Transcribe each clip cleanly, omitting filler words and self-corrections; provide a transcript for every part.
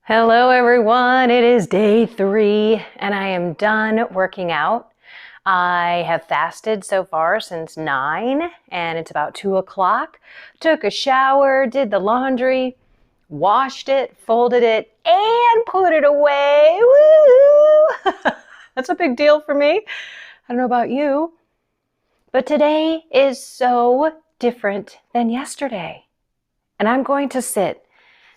Hello everyone, it is day 3 and I am done working out. I have fasted so far since 9 and it's about 2 o'clock. Took a shower, did the laundry, washed it, folded it, and put it away. Woo! That's a big deal for me. I don't know about you, but today is so different than yesterday. And I'm going to sit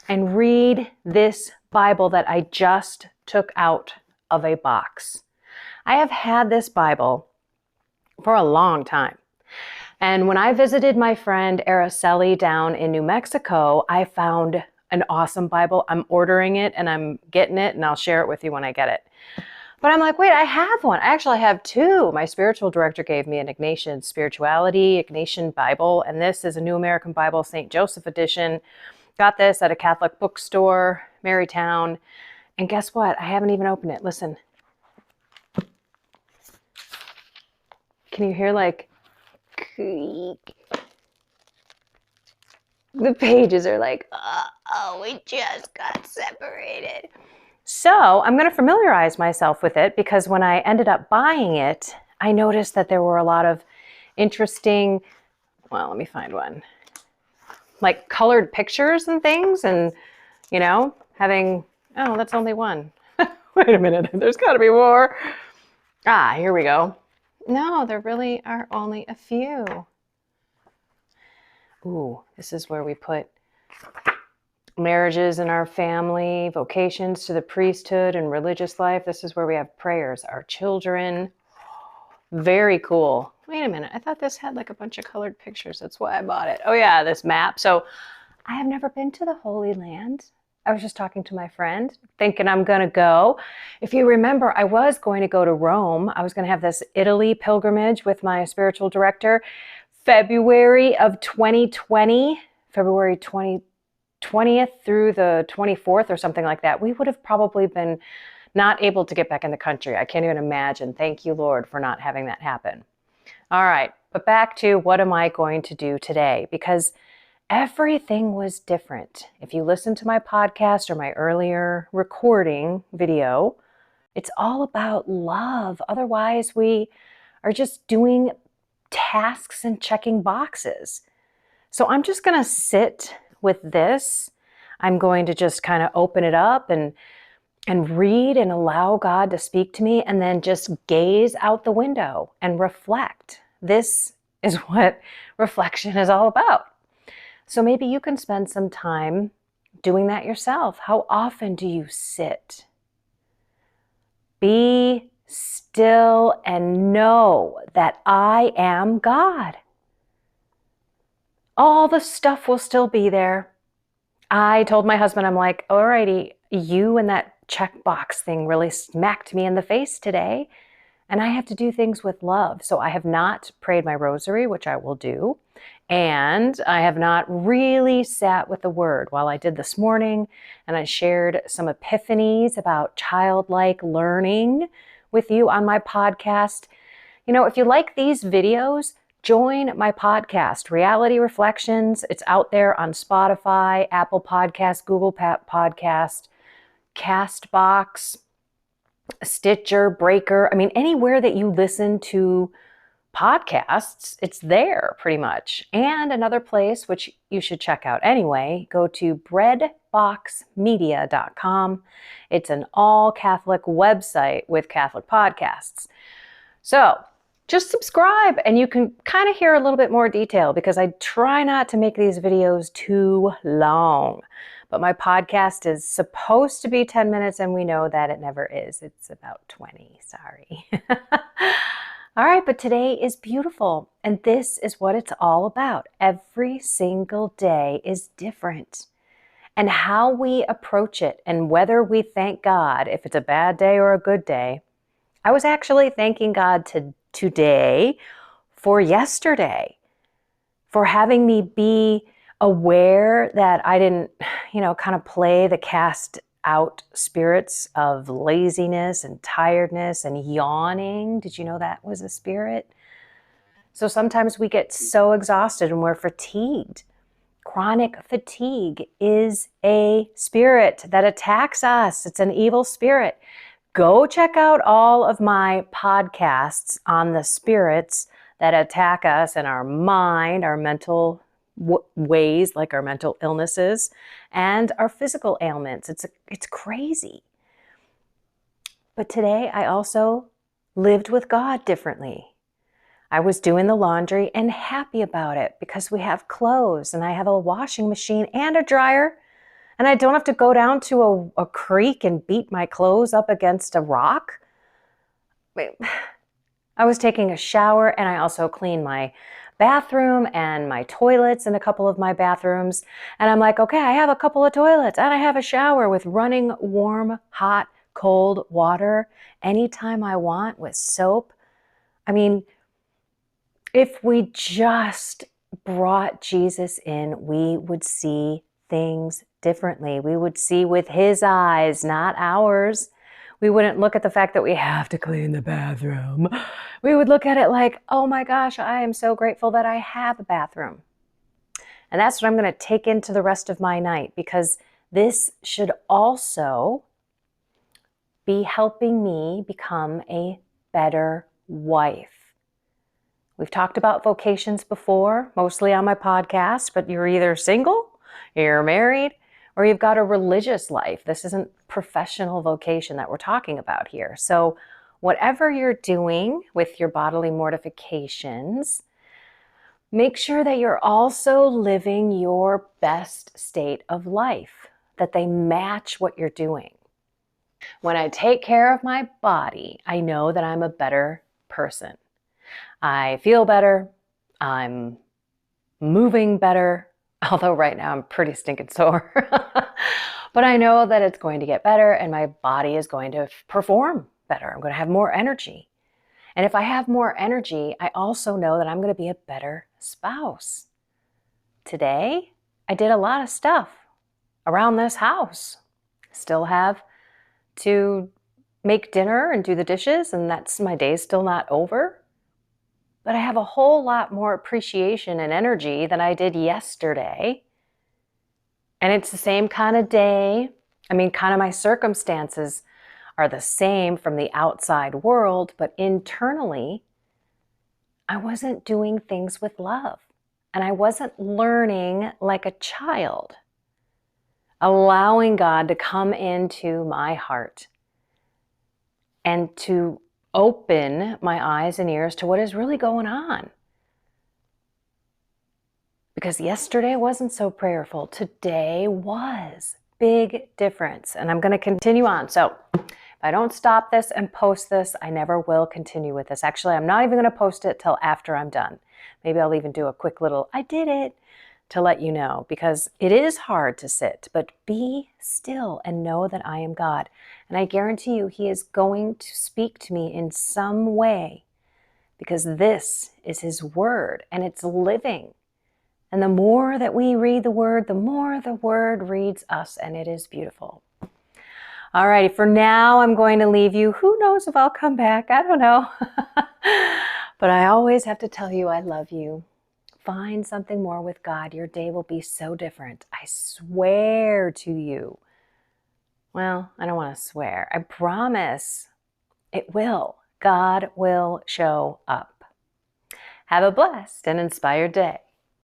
and read this Bible that I just took out of a box. I have had this Bible for a long time. And when I visited my friend Araceli down in New Mexico, I found an awesome Bible. I'm ordering it and I'm getting it and I'll share it with you when I get it. But I'm like, wait, I have one. I actually have 2. My spiritual director gave me an Ignatian Spirituality, Ignatian Bible, and this is a New American Bible, St. Joseph edition. Got this at a Catholic bookstore, Marytown. And guess what? I haven't even opened it. Listen. Can you hear like creak? The pages are like, oh, we just got separated. So I'm going to familiarize myself with it because when I ended up buying it, I noticed that there were a lot of interesting, well, let me find one, like colored pictures and things and, you know, having, oh, that's only one. Wait a minute, there's got to be more. Ah, here we go. No, there really are only a few. Ooh, this is where we put marriages in our family, vocations to the priesthood and religious life. This is where we have prayers, our children. Very cool. Wait a minute, I thought this had like a bunch of colored pictures. That's why I bought it. Oh yeah, this map. So I have never been to the Holy Land. I was just talking to my friend, thinking I'm going to go. If you remember, I was going to go to Rome. I was going to have this Italy pilgrimage with my spiritual director, February of 2020, February 20th through the 24th or something like that. We would have probably been not able to get back in the country. I can't even imagine. Thank you, Lord, for not having that happen. All right, but back to what am I going to do today? Because everything was different. If you listen to my podcast or my earlier recording video, it's all about love. Otherwise, we are just doing tasks and checking boxes. So I'm just going to sit with this. I'm going to just kind of open it up and read and allow God to speak to me and then just gaze out the window and reflect. This is what reflection is all about. So maybe you can spend some time doing that yourself. How often do you sit? Be still and know that I am God. All the stuff will still be there. I told my husband, I'm like, alrighty, you and that checkbox thing really smacked me in the face today. And I have to do things with love. So I have not prayed my rosary, which I will do. And I have not really sat with the word. Well, I did this morning and I shared some epiphanies about childlike learning with you on my podcast. You know, if you like these videos, join my podcast, Reality Reflections. It's out there on Spotify, Apple Podcasts, Google Podcast, Castbox, Stitcher, Breaker. I mean, anywhere that you listen to podcasts, it's there pretty much. And another place, which you should check out anyway, go to breadboxmedia.com. It's an all Catholic website with Catholic podcasts. So just subscribe and you can kind of hear a little bit more detail because I try not to make these videos too long. But my podcast is supposed to be 10 minutes and we know that it never is. It's about 20, sorry. All right, but today is beautiful and this is what it's all about. Every single day is different. And how we approach it and whether we thank God, if it's a bad day or a good day. I was actually thanking God today for yesterday, for having me be aware that I didn't, kind of play the cast out spirits of laziness and tiredness and yawning. Did you know that was a spirit? So sometimes we get so exhausted and we're fatigued. Chronic fatigue is a spirit that attacks us. It's an evil spirit. Go check out all of my podcasts on the spirits that attack us in our mind, our mental ways, like our mental illnesses, and our physical ailments. It's crazy. But today I also lived with God differently. I was doing the laundry and happy about it because we have clothes and I have a washing machine and a dryer, and I don't have to go down to a creek and beat my clothes up against a rock. I was taking a shower, and I also cleaned my bathroom and my toilets in a couple of my bathrooms. And I'm like, okay, I have a couple of toilets and I have a shower with running warm, hot, cold water anytime I want with soap. I mean, if we just brought Jesus in, we would see things differently. We would see with his eyes, not ours. We wouldn't look at the fact that we have to clean the bathroom. We would look at it like, oh my gosh, I am so grateful that I have a bathroom. And that's what I'm going to take into the rest of my night, because this should also be helping me become a better wife. We've talked about vocations before, mostly on my podcast, but you're either single, you're married, or you've got a religious life. This isn't professional vocation that we're talking about here. So whatever you're doing with your bodily mortifications, make sure that you're also living your best state of life, that they match what you're doing. When I take care of my body, I know that I'm a better person. I feel better. I'm moving better. Although right now I'm pretty stinking sore. But I know that it's going to get better and my body is going to perform better. I'm going to have more energy. And if I have more energy, I also know that I'm going to be a better spouse. Today, I did a lot of stuff around this house. Still have to make dinner and do the dishes, and my day's still not over. But I have a whole lot more appreciation and energy than I did yesterday. And it's the same kind of day. I mean, kind of my circumstances are the same from the outside world, but internally, I wasn't doing things with love. And I wasn't learning like a child, allowing God to come into my heart and to open my eyes and ears to what is really going on. Because yesterday wasn't so prayerful. Today was. Big difference. And I'm going to continue on. So if I don't stop this and post this, I never will continue with this. Actually, I'm not even going to post it till after I'm done. Maybe I'll even do a quick little, I did it, to let you know, because it is hard to sit, but be still and know that I am God. And I guarantee you, he is going to speak to me in some way, because this is his word and it's living. And the more that we read the word, the more the word reads us, and it is beautiful. All righty, for now, I'm going to leave you. Who knows if I'll come back? I don't know. But I always have to tell you I love you. Find something more with God. Your day will be so different. I swear to you. Well, I don't want to swear. I promise it will. God will show up. Have a blessed and inspired day.